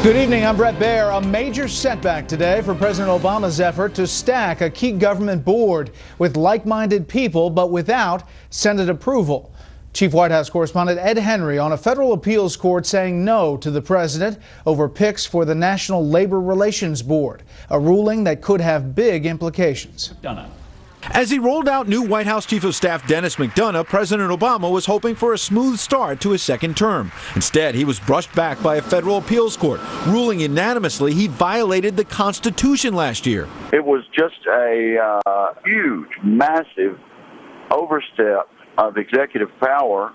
Good evening, I'm Brett Baer. A major setback today for President Obama's effort to stack a key government board with like-minded people, but without Senate approval. Chief White House correspondent Ed Henry on a federal appeals court saying no to the president over picks for the National Labor Relations Board, a ruling that could have big implications. As he rolled out new White House Chief of Staff Dennis McDonough, President Obama was hoping for a smooth start to his second term. Instead, he was brushed back by a federal appeals court, ruling unanimously he violated the Constitution last year. It was just a huge, massive overstep of executive power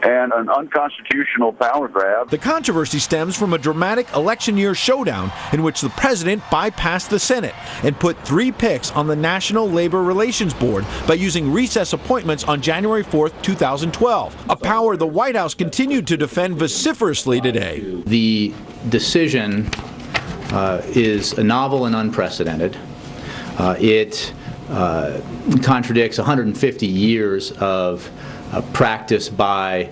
and an unconstitutional power grab. The controversy stems from a dramatic election year showdown in which the president bypassed the Senate and put 3 picks on the National Labor Relations Board by using recess appointments on January 4th, 2012, a power the White House continued to defend vociferously today. The decision is novel and unprecedented. It contradicts 150 years of practice by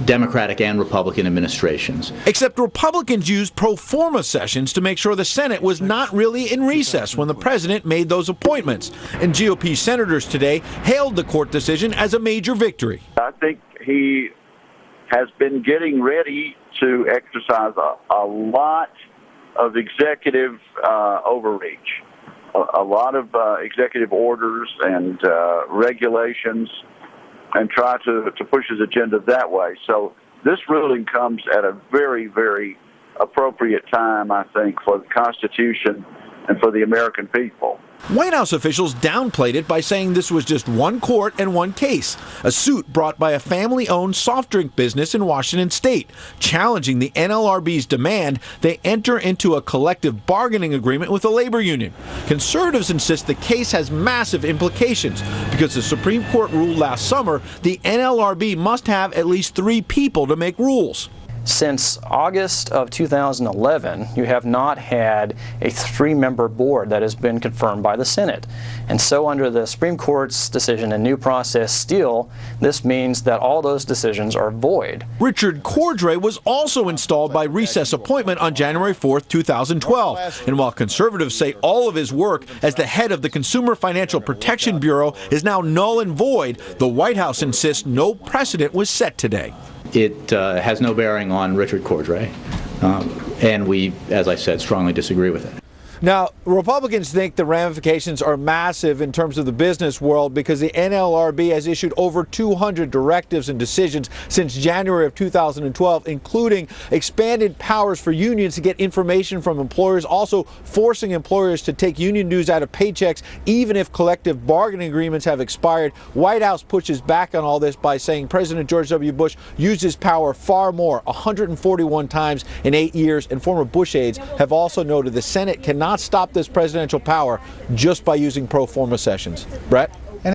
Democratic and Republican administrations. Except Republicans used pro forma sessions to make sure the Senate was not really in recess when the president made those appointments. And GOP senators today hailed the court decision as a major victory. I think he has been getting ready to exercise a lot of executive overreach, a lot of executive orders and regulations, and try to push his agenda that way. So this ruling comes at a very, very appropriate time, I think, for the Constitution and for the American people. White House officials downplayed it by saying this was just one court and one case, a suit brought by a family-owned soft drink business in Washington state, challenging the NLRB's demand they enter into a collective bargaining agreement with the labor union. Conservatives insist the case has massive implications because the Supreme Court ruled last summer the NLRB must have at least 3 people to make rules. Since August of 2011, you have not had a 3-member board that has been confirmed by the Senate. And so under the Supreme Court's decision in New Process Steel, this means that all those decisions are void. Richard Cordray was also installed by recess appointment on January 4th, 2012. And while conservatives say all of his work as the head of the Consumer Financial Protection Bureau is now null and void, the White House insists no precedent was set today. It has no bearing on Richard Cordray, and we, as I said, strongly disagree with it. Now, Republicans think the ramifications are massive in terms of the business world because the NLRB has issued over 200 directives and decisions since January of 2012, including expanded powers for unions to get information from employers, also forcing employers to take union dues out of paychecks even if collective bargaining agreements have expired. White House pushes back on all this by saying President George W. Bush used his power far more, 141 times in 8 years, and former Bush aides have also noted the Senate cannot stop this presidential power just by using pro forma sessions. Brett?